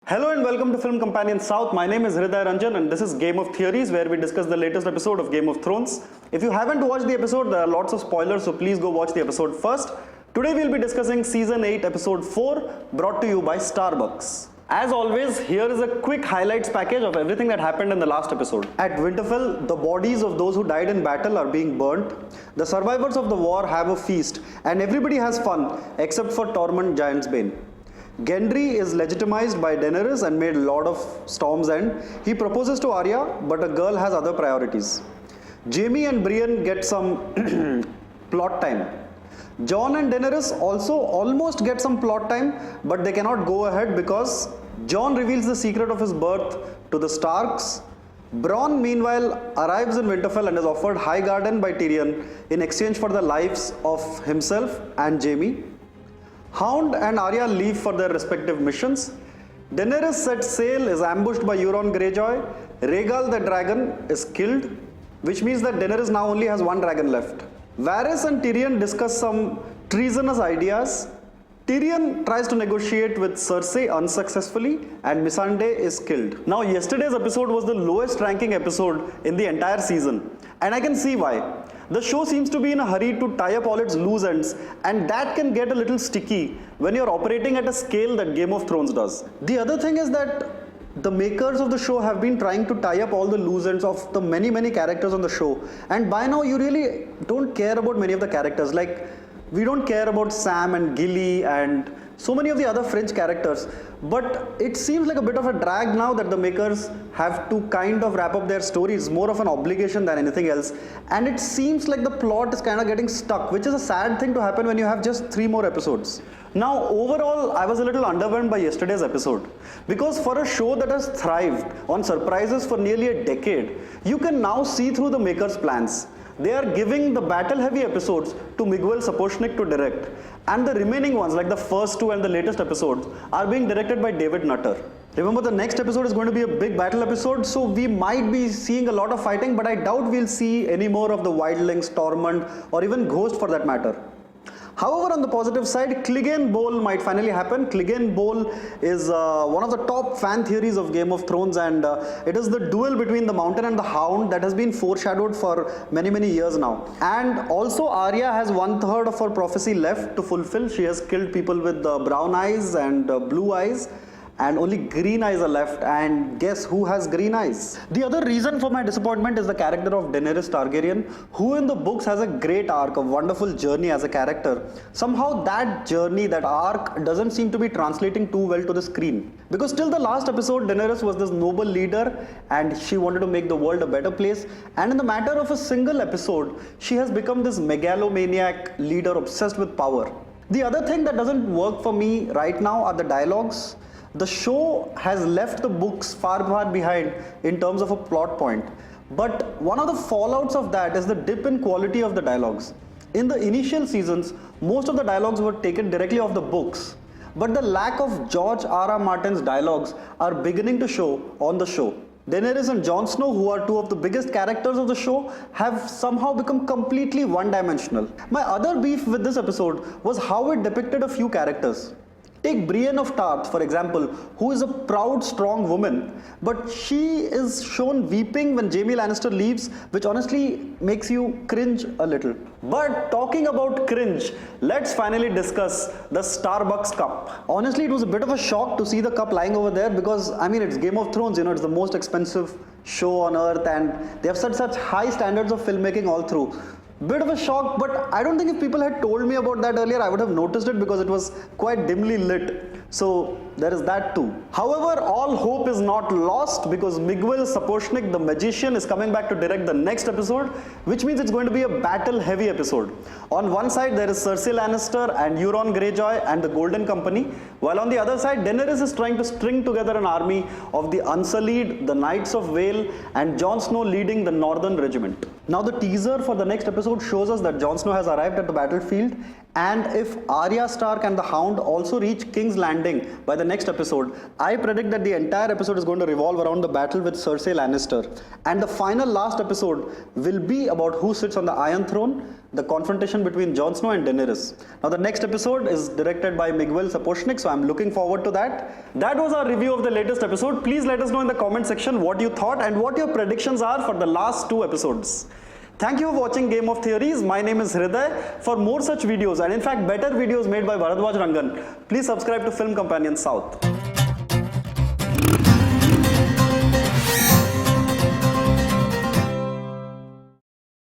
Hello and welcome to Film Companion South. My name is Hriday Ranjan and this is Game of Theories, where we discuss the latest episode of Game of Thrones. If you haven't watched the episode, there are lots of spoilers, so please go watch the episode first. Today we'll be discussing Season 8, Episode 4, brought to you by Starbucks. As always, here is a quick highlights package of everything that happened in the last episode. At Winterfell, the bodies of those who died in battle are being burnt. The survivors of the war have a feast, and everybody has fun except for Tormund Giantsbane. Gendry is legitimized by Daenerys and made Lord of Storm's End. He proposes to Arya, but a girl has other priorities. Jaime and Brienne get some plot time. Jon and Daenerys also almost get some plot time, but they cannot go ahead because Jon reveals the secret of his birth to the Starks. Bronn, meanwhile, arrives in Winterfell and is offered High Garden by Tyrion in exchange for the lives of himself and Jaime. Hound and Arya leave for their respective missions. Daenerys sets sail, is ambushed by Euron Greyjoy. Rhaegal the dragon is killed, which means that Daenerys now only has one dragon left. Varys and Tyrion discuss some treasonous ideas. Tyrion tries to negotiate with Cersei unsuccessfully, and Missandei is killed. Now, yesterday's episode was the lowest ranking episode in the entire season, and I can see why. The show seems to be in a hurry to tie up all its loose ends, and that can get a little sticky when you're operating at a scale that Game of Thrones does. The other thing is that the makers of the show have been trying to tie up all the loose ends of the many characters on the show, and by now you really don't care about many of the characters. Like, we don't care about Sam and Gilly and so many of the other French characters, but it seems like a bit of a drag now that the makers have to kind of wrap up their stories, more of an obligation than anything else, and it seems like the plot is kind of getting stuck, which is a sad thing to happen when you have just 3 more episodes. Now, overall, I was a little underwhelmed by yesterday's episode, because for a show that has thrived on surprises for nearly a decade, you can now see through the makers' plans. They are giving the battle-heavy episodes to Miguel Sapochnik to direct, and the remaining ones, like the first 2 and the latest episodes, are being directed by David Nutter. Remember, the next episode is going to be a big battle episode, so we might be seeing a lot of fighting, but I doubt we'll see any more of the Wildlings, Tormund, or even Ghost for that matter. However, on the positive side, Clegane Bowl might finally happen. Clegane Bowl is one of the top fan theories of Game of Thrones, and it is the duel between the Mountain and the Hound that has been foreshadowed for many years now. And also, Arya has 1/3 of her prophecy left to fulfill. She has killed people with brown eyes and blue eyes, and only green eyes are left, and guess who has green eyes? The other reason for my disappointment is the character of Daenerys Targaryen, who in the books has a great arc, a wonderful journey as a character. Somehow that journey, that arc, doesn't seem to be translating too well to the screen. Because till the last episode, Daenerys was this noble leader and she wanted to make the world a better place, and in the matter of a single episode, she has become this megalomaniac leader obsessed with power. The other thing that doesn't work for me right now are the dialogues. The show has left the books far behind in terms of a plot point. But one of the fallouts of that is the dip in quality of the dialogues. In the initial seasons, most of the dialogues were taken directly off the books. But the lack of George R.R. Martin's dialogues are beginning to show on the show. Daenerys and Jon Snow, who are 2 of the biggest characters of the show, have somehow become completely one-dimensional. My other beef with this episode was how it depicted a few characters. Take Brienne of Tarth, for example, who is a proud, strong woman, but she is shown weeping when Jaime Lannister leaves, which honestly makes you cringe a little. But talking about cringe, let's finally discuss the Starbucks cup. Honestly, it was a bit of a shock to see the cup lying over there because, I mean, it's Game of Thrones, it's the most expensive show on earth, and they have set such high standards of filmmaking all through. Bit of a shock, but I don't think if people had told me about that earlier, I would have noticed it because it was quite dimly lit. So there is that too. However, all hope is not lost because Miguel Sapochnik, the magician, is coming back to direct the next episode, which means it's going to be a battle-heavy episode. On one side, there is Cersei Lannister and Euron Greyjoy and the Golden Company, while on the other side, Daenerys is trying to string together an army of the Unsullied, the Knights of Vale, and Jon Snow leading the Northern Regiment. Now, the teaser for the next episode shows us that Jon Snow has arrived at the battlefield And if Arya Stark and the Hound also reach King's Landing by the next episode, I predict that the entire episode is going to revolve around the battle with Cersei Lannister. And the final last episode will be about who sits on the Iron Throne, the confrontation between Jon Snow and Daenerys. Now the next episode is directed by Miguel Sapochnik, so I'm looking forward to that. That was our review of the latest episode. Please let us know in the comment section what you thought and what your predictions are for the last 2 episodes. Thank you for watching Game of Theories. My name is Hriday. For more such videos and in fact better videos made by Bharadwaj Rangan, please subscribe to Film Companion South.